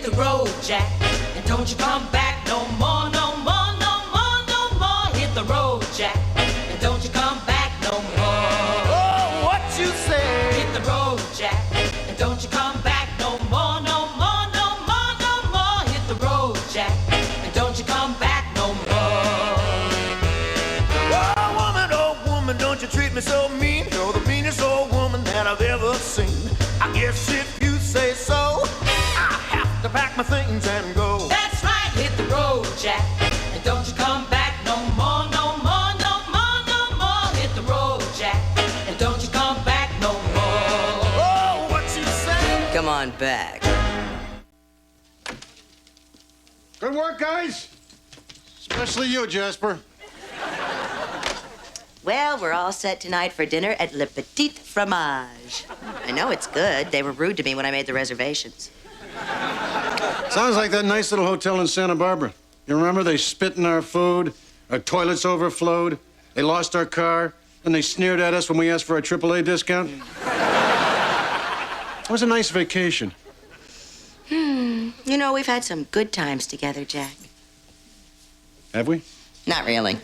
hit the road, Jack, and don't you come back no more, no more, no more, no more. Hit the road, Jack, and don't you come back no more. Oh, what you say? Hit the road, Jack, and don't you come back no more, no more, no more, no more. Hit the road, Jack, and don't you come back no more. Oh, woman, don't you treat me so mean. You're the meanest old woman that I've ever seen. I guess if you say so, I have to pack my things and go. That's right, hit the road, Jack, and don't you come back no more, no more, no more, no more. Hit the road, Jack, and don't you come back no more. Oh, what you say? Come on back. Good work, guys. Especially you, Jasper. Well, we're all set tonight for dinner at Le Petit Fromage. I know it's good. They were rude to me when I made the reservations. Sounds like that nice little hotel in Santa Barbara. You remember they spit in our food, our toilets overflowed, they lost our car, and they sneered at us when we asked for a AAA discount? It was a nice vacation. You know, we've had some good times together, Jack. Have we? Not really.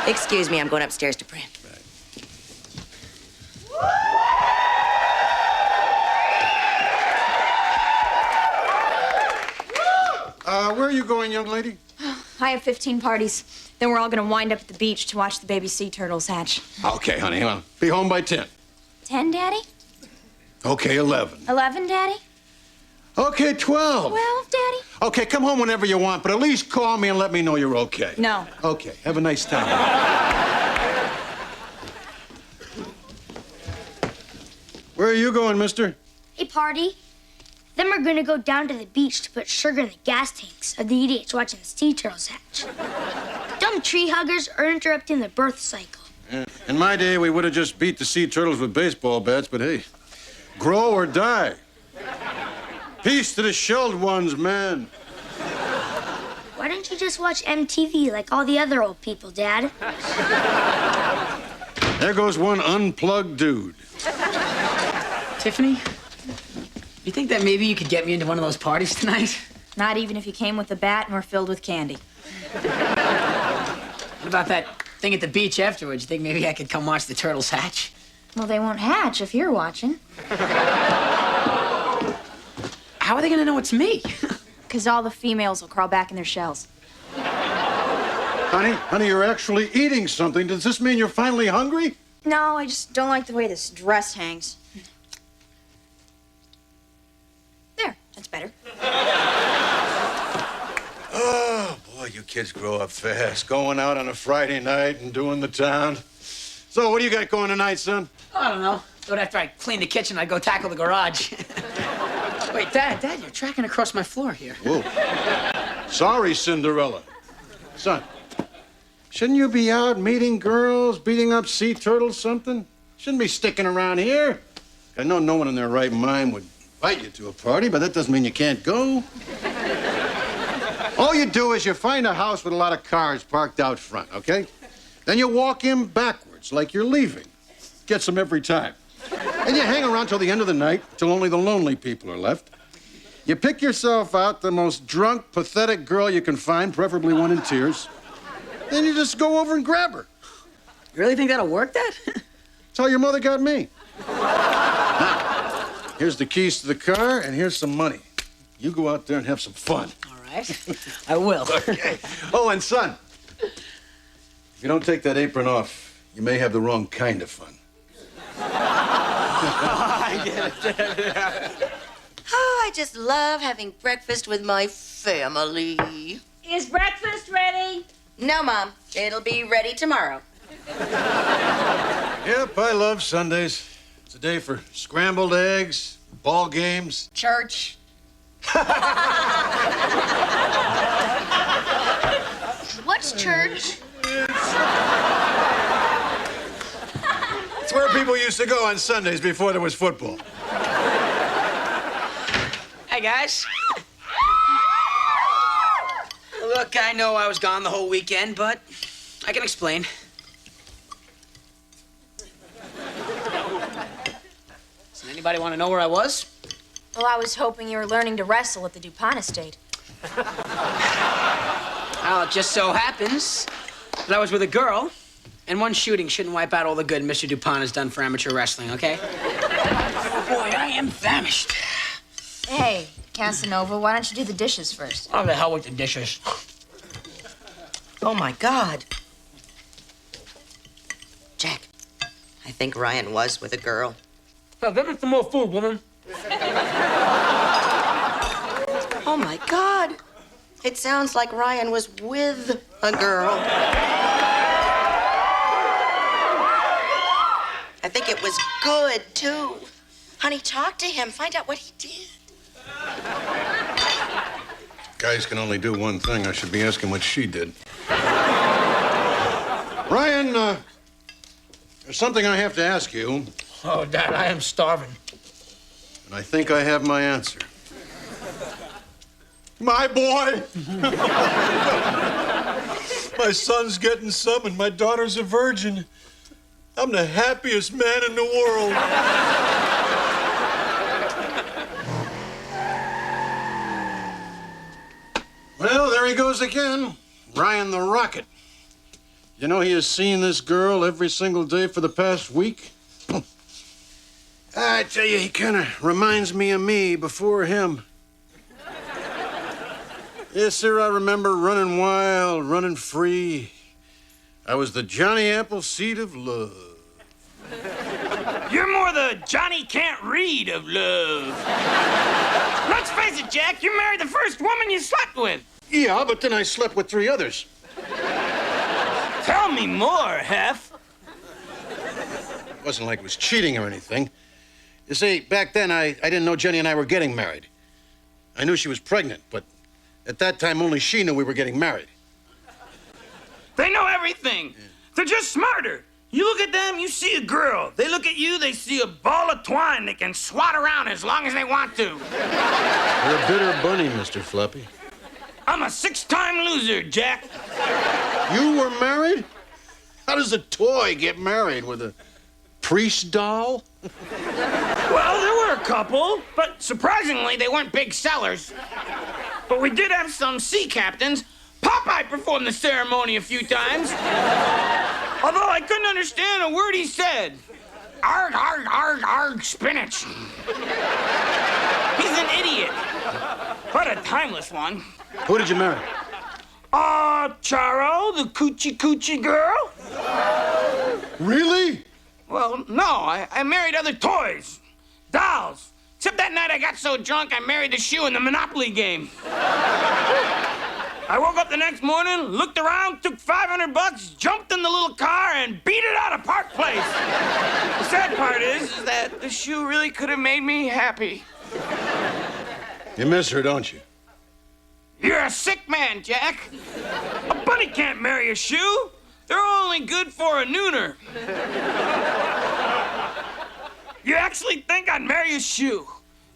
Excuse me, I'm going upstairs to print. Where are you going, young lady? I have 15 parties. Then we're all gonna wind up at the beach to watch the baby sea turtles hatch. Okay, honey, well, be home by 10. 10, Daddy? Okay, 11. 11, Daddy? Okay, 12. 12, Daddy? Okay, come home whenever you want, but at least call me and let me know you're okay. No. Okay, have a nice time. Where are you going, mister? A party. Then we're gonna go down to the beach to put sugar in the gas tanks of the idiots watching the sea turtles hatch. Dumb tree huggers are interrupting the birth cycle. Yeah. In my day, we would have just beat the sea turtles with baseball bats, but hey, grow or die. Peace to the shelled ones, man. Why don't you just watch MTV like all the other old people, Dad? There goes one unplugged dude. Tiffany, you think that maybe you could get me into one of those parties tonight? Not even if you came with a bat and were filled with candy. What about that thing at the beach afterwards? You think maybe I could come watch the turtles hatch? Well, they won't hatch if you're watching. How are they gonna know it's me? Because all the females will crawl back in their shells. Honey, you're actually eating something. Does this mean you're finally hungry? No, I just don't like the way this dress hangs. There, that's better. Oh, boy, you kids grow up fast. Going out on a Friday night and doing the town. So, what do you got going tonight, son? I don't know. Thought after I clean the kitchen, I'd go tackle the garage. Wait, Dad, you're tracking across my floor here. Whoa. Sorry, Cinderella. Son, shouldn't you be out meeting girls, beating up sea turtles, something? Shouldn't be sticking around here. I know no one in their right mind would invite you to a party, but that doesn't mean you can't go. All you do is you find a house with a lot of cars parked out front, okay? Then you walk in backwards, like you're leaving. Gets them every time. And you hang around till the end of the night, till only the lonely people are left. You pick yourself out the most drunk, pathetic girl you can find, preferably one in tears. Then you just go over and grab her. You really think that'll work, Dad? That's how your mother got me. Now, here's the keys to the car, and here's some money. You go out there and have some fun. All right. I will. Okay. Oh, and son, if you don't take that apron off, you may have the wrong kind of fun. Oh, I just love having breakfast with my family. Is breakfast ready? No, Mom. It'll be ready tomorrow. Yep, I love Sundays. It's a day for scrambled eggs, ball games. Church. What's church? It's where people used to go on Sundays before there was football. Hey, guys. Look, I know I was gone the whole weekend, but I can explain. Does anybody want to know where I was? Well, I was hoping you were learning to wrestle at the DuPont estate. Well, it just so happens that I was with a girl, and one shooting shouldn't wipe out all the good Mr. DuPont has done for amateur wrestling, okay? Oh, boy, I am famished. Hey, Casanova, why don't you do the dishes first? Oh, the hell with the dishes. Oh, my God. Jack, I think Ryan was with a girl. Well, give me some more food, woman. Oh, my God. It sounds like Ryan was with a girl. I think it was good, too. Honey, talk to him. Find out what he did. Guys can only do one thing. I should be asking what she did. Ryan, there's something I have to ask you. Oh, Dad, I am starving. And I think I have my answer. My boy! My son's getting some and my daughter's a virgin. I'm the happiest man in the world. Well, there he goes again. Ryan the Rocket. You know, he has seen this girl every single day for the past week. I tell you, he kind of reminds me of me before him. Yes, sir, I remember running wild, running free. I was the Johnny Appleseed of love. You're more the Johnny Can't Read of love. Let's face it, Jack, you married the first woman you slept with. Yeah, but then I slept with 3 others. Tell me more, Hef. It wasn't like it was cheating or anything. You see, back then, I didn't know Jenny and I were getting married. I knew she was pregnant, but at that time, only she knew we were getting married. They know everything. They're just smarter. You look at them, you see a girl. They look at you, they see a ball of twine they can swat around as long as they want to. You're a bitter bunny, Mr. Fluffy. I'm a 6-time loser, Jack. You were married? How does a toy get married? With a priest doll? Well, there were a couple, but surprisingly, they weren't big sellers. But we did have some sea captains. Popeye performed the ceremony a few times. Although I couldn't understand a word he said. Arg, arg, arg, arg, spinach. He's an idiot, but a timeless one. Who did you marry? Charo, the coochie coochie girl. Really? Well, no, I married other toys, dolls. Except that night I got so drunk I married the shoe in the Monopoly game. I woke up the next morning, looked around, took $500, jumped in the little car, and beat it out of Park Place. The sad part is that the shoe really could have made me happy. You miss her, don't you? You're a sick man, Jack. A bunny can't marry a shoe. They're only good for a nooner. You actually think I'd marry a shoe?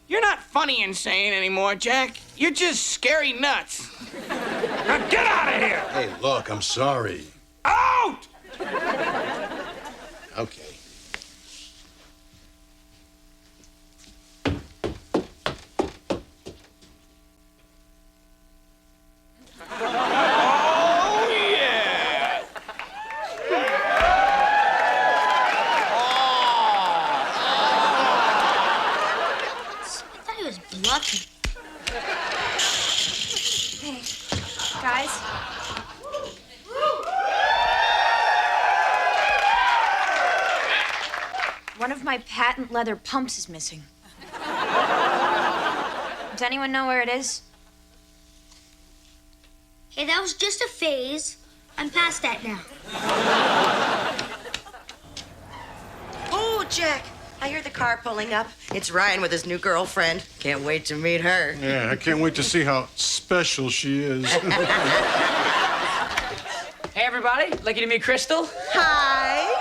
You're not funny insane anymore, Jack. You're just scary nuts. Now get out of here! Hey, look, I'm sorry. Out! Okay. Oh, yeah! I thought he was bluffing. Hey, guys. One of my patent leather pumps is missing. Does anyone know where it is? Hey, that was just a phase. I'm past that now. Oh, Jack, I hear the car pulling up. It's Ryan with his new girlfriend. Can't wait to meet her. Yeah, I can't wait to see how special she is. Hey, everybody. Lucky to meet Crystal. Hi.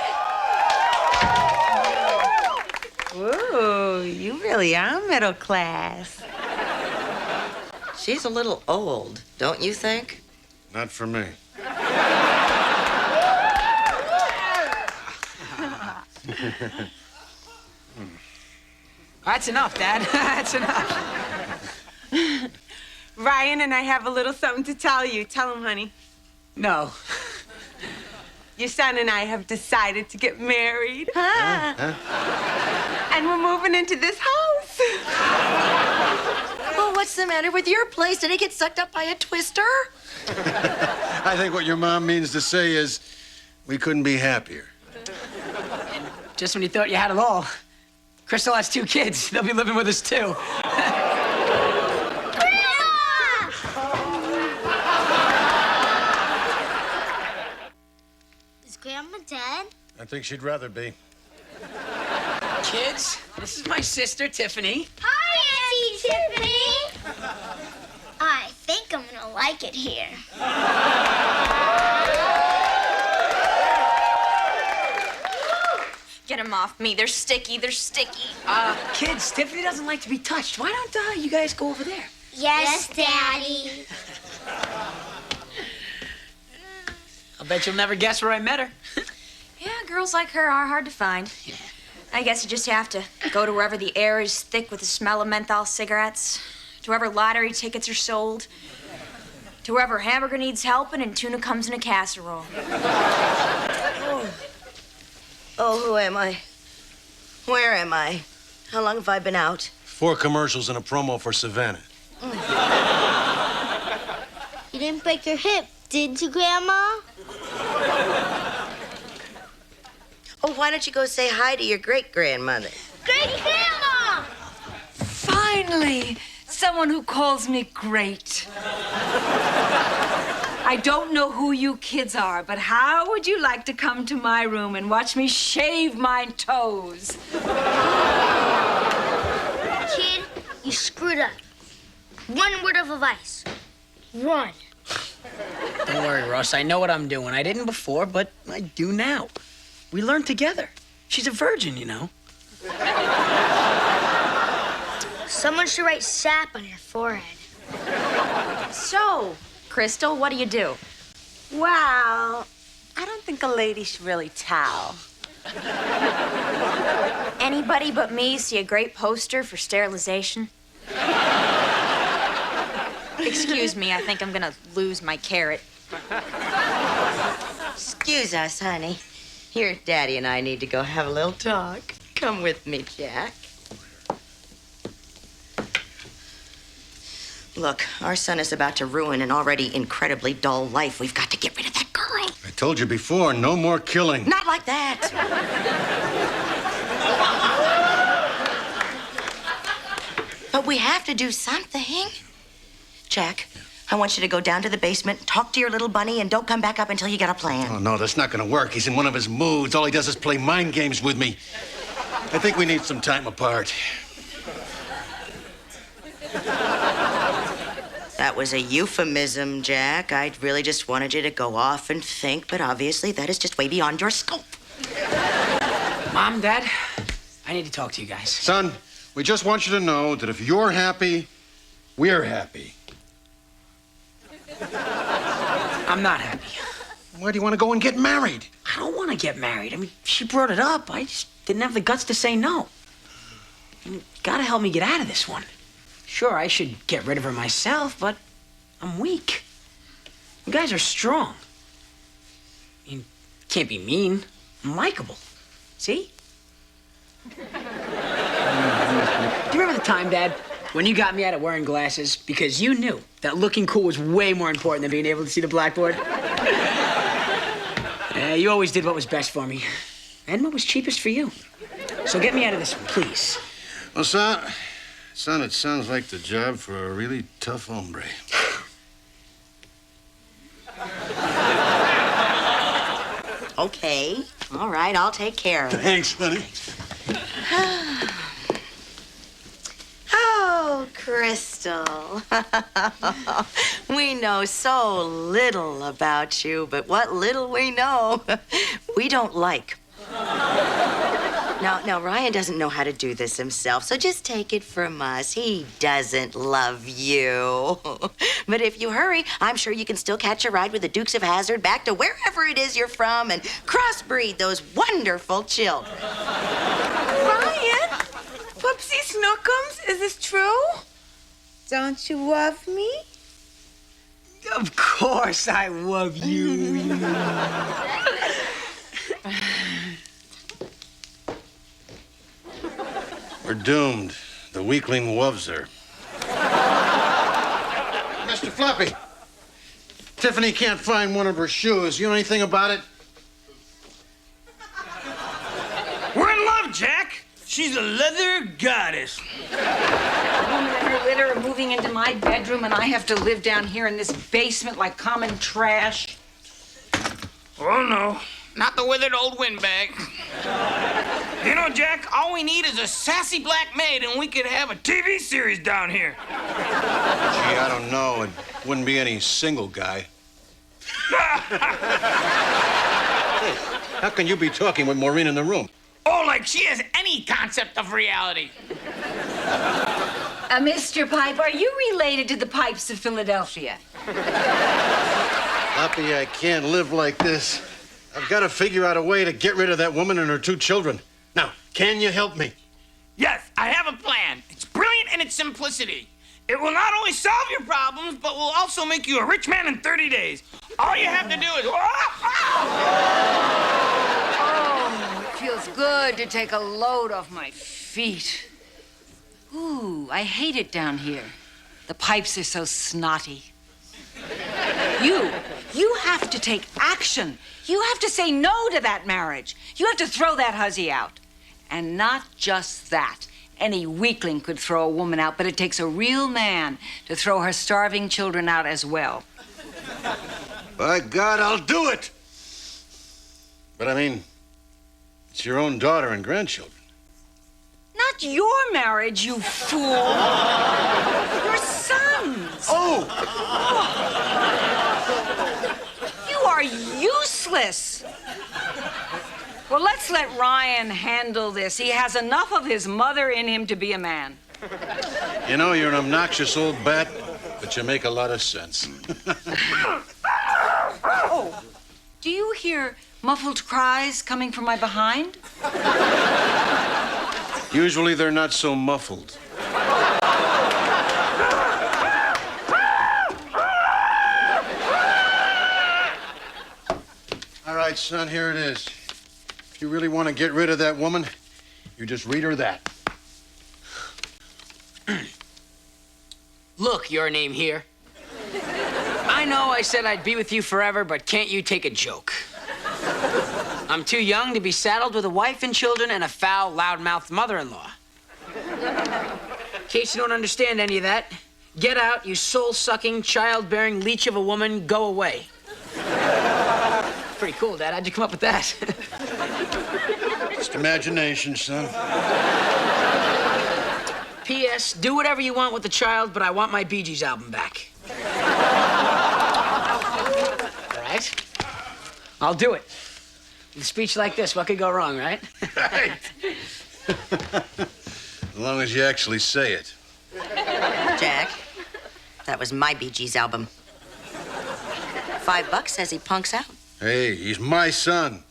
Ooh, you really are middle class. She's a little old, don't you think? Not for me. That's enough, Dad. That's enough. Ryan and I have a little something to tell you. Tell him, honey. No. Your son and I have decided to get married. And we're moving into this house. Well, what's the matter with your place? Did it get sucked up by a twister? I think what your mom means to say is we couldn't be happier. Just when you thought you had it all, Crystal has 2 kids. They'll be living with us, too. Is Grandma dead? I think she'd rather be. Kids, this is my sister, Tiffany. Hi, Auntie Tiffany. I think I'm gonna like it here. Get them off me. They're sticky. They're sticky. Kids, Tiffany doesn't like to be touched. Why don't you guys go over there? Yes, Daddy. I'll bet you'll never guess where I met her. Yeah, girls like her are hard to find. I guess you just have to go to wherever the air is thick with the smell of menthol cigarettes, to wherever lottery tickets are sold, to wherever hamburger needs helping and tuna comes in a casserole. Oh, who am I? Where am I? How long have I been out? 4 commercials and a promo for Savannah. You didn't break your hip, did you, Grandma? Oh, why don't you go say hi to your great-grandmother? Great-grandma! Finally, someone who calls me great. I don't know who you kids are, but how would you like to come to my room and watch me shave my toes? Kid, you screwed up. One word of advice. Run. Don't worry, Russ. I know what I'm doing. I didn't before, but I do now. We learned together. She's a virgin, you know. Someone should write sap on your forehead. So, Crystal, what do you do? Well, I don't think a lady should really tell. Anybody but me see a great poster for sterilization? Excuse me, I think I'm gonna lose my carrot. Excuse us, honey. Your daddy and I need to go have a little talk. Come with me, Jack. Look, our son is about to ruin an already incredibly dull life. We've got to get rid of that girl. I told you before, no more killing. Not like that. But we have to do something. Jack, I want you to go down to the basement, talk to your little bunny, and don't come back up until you get a plan. Oh, no, that's not gonna work. He's in one of his moods. All he does is play mind games with me. I think we need some time apart. That was a euphemism, Jack. I really just wanted you to go off and think, but obviously that is just way beyond your scope. Mom, Dad, I need to talk to you guys. Son, we just want you to know that if you're happy, we're happy. I'm not happy. Why do you want to go and get married? I don't want to get married. I mean, she brought it up. I just didn't have the guts to say no. You gotta help me get out of this one. Sure, I should get rid of her myself, but I'm weak. You guys are strong. You can't be mean. I'm likable. See? Do you remember the time, Dad, when you got me out of wearing glasses because you knew that looking cool was way more important than being able to see the blackboard? You always did what was best for me and what was cheapest for you. So get me out of this one, please. Well, son, it sounds like the job for a really tough hombre. Okay. All right, I'll take care of it. Thanks, honey. Oh, Crystal. We know so little about you, but what little we know, we don't like. Now, Ryan doesn't know how to do this himself, so just take it from us. He doesn't love you. But if you hurry, I'm sure you can still catch a ride with the Dukes of Hazzard back to wherever it is you're from and crossbreed those wonderful children. Ryan! Whoopsie this true? Don't you love me? Of course I love you. We're doomed. The weakling loves her. Mr. Flappy, Tiffany can't find one of her shoes. You know anything about it? We're in love, Jack. She's a leather goddess. A woman and her litter are moving into my bedroom, and I have to live down here in this basement like common trash. Oh, no. Not the withered old windbag. You know, Jack, all we need is a sassy black maid, and we could have a TV series down here. Gee, I don't know. It wouldn't be any single guy. Hey, how can you be talking with Maureen in the room? Oh, like she has any concept of reality. Mr. Pipe, are you related to the Pipes of Philadelphia? Flappy, I can't live like this. I've got to figure out a way to get rid of that woman and her 2 children. Now, can you help me? Yes, I have a plan. It's brilliant in its simplicity. It will not only solve your problems, but will also make you a rich man in 30 days. All you have to do is... Oh, it feels good to take a load off my feet. Ooh, I hate it down here. The pipes are so snotty. You have to take action. You have to say no to that marriage. You have to throw that hussy out. And not just that. Any weakling could throw a woman out, but it takes a real man to throw her starving children out as well. By God, I'll do it! But I mean, it's your own daughter and grandchildren. Not your marriage, you fool. Your son's. Oh! You are useless. Well, let's let Ryan handle this. He has enough of his mother in him to be a man. You know, you're an obnoxious old bat, but you make a lot of sense. Oh, do you hear muffled cries coming from my behind? Usually they're not so muffled. All right, son, here it is. If you really want to get rid of that woman, you just read her that. Look, your name here. I know I said I'd be with you forever, but can't you take a joke? I'm too young to be saddled with a wife and children and a foul, loud-mouthed mother-in-law. In case you don't understand any of that, get out, you soul-sucking, child-bearing leech of a woman, go away. Pretty cool, Dad. How'd you come up with that? Just imagination, son. P.S. Do whatever you want with the child, but I want my Bee Gees album back. All right? I'll do it. With a speech like this, what could go wrong, right? Right. As long as you actually say it. Jack, that was my Bee Gees album. $5 says he punks out. Hey, he's my son.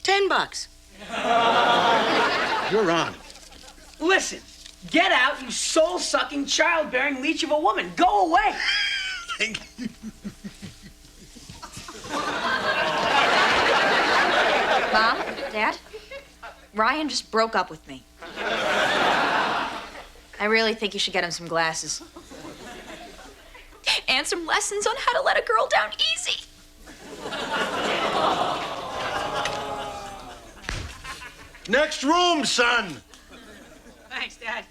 $10. You're on. Listen, get out, you soul-sucking, child-bearing leech of a woman. Go away. Mom, Dad, Ryan just broke up with me. I really think you should get him some glasses. And some lessons on how to let a girl down easy. Next room, son. Thanks, Dad.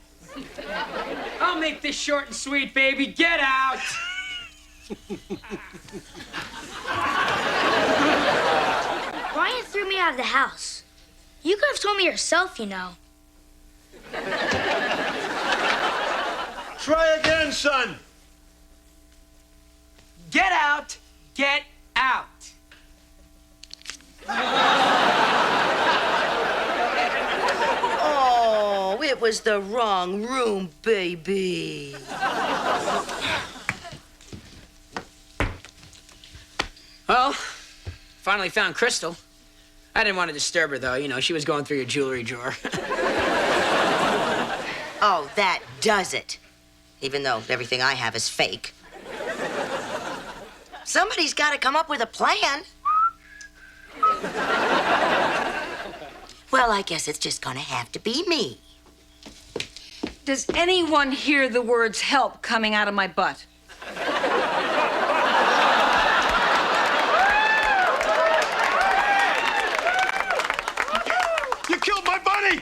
I'll make this short and sweet, baby. Get out. Ryan threw me out of the house. You could have told me yourself, you know. Try again, son. Get out. Get out. Oh, it was the wrong room, baby. Well, finally found Crystal. I didn't want to disturb her, though. You know, she was going through your jewelry drawer. Oh, that does it. Even though everything I have is fake. Somebody's got to come up with a plan. Well, I guess it's just gonna have to be me. Does anyone hear the words help coming out of my butt? You killed my buddy!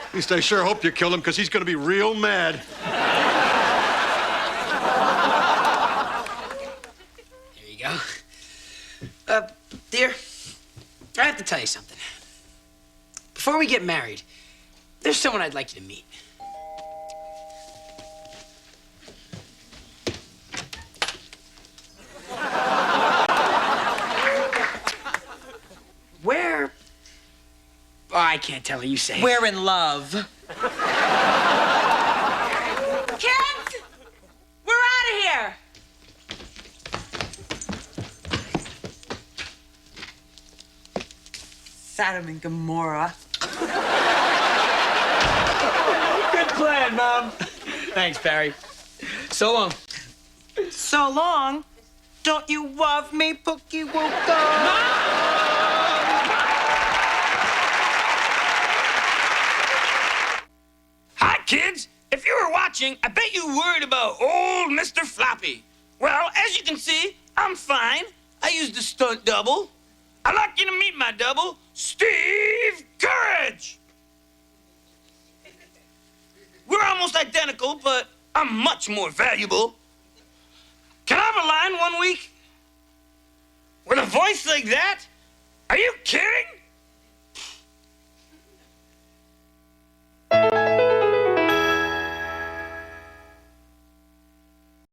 At least I sure hope you killed him, because he's gonna be real mad. There you go. Dear, I have to tell you something. Before we get married, there's someone I'd like you to meet. Where? Oh, I can't tell her. You say it. We're in love. Kids! We're out of here! Sodom and Gomorrah. Good plan, Mom. Thanks, Barry. So long. So long. Don't you love me, Pookie Wooka? Hi, kids. If you were watching, I bet you worried about old Mr. Floppy. Well, as you can see, I'm fine. I used a stunt double. I'd like you to meet my double, Steve Courage. We're almost identical, but I'm much more valuable. Can I have a line 1 week? With a voice like that? Are you kidding?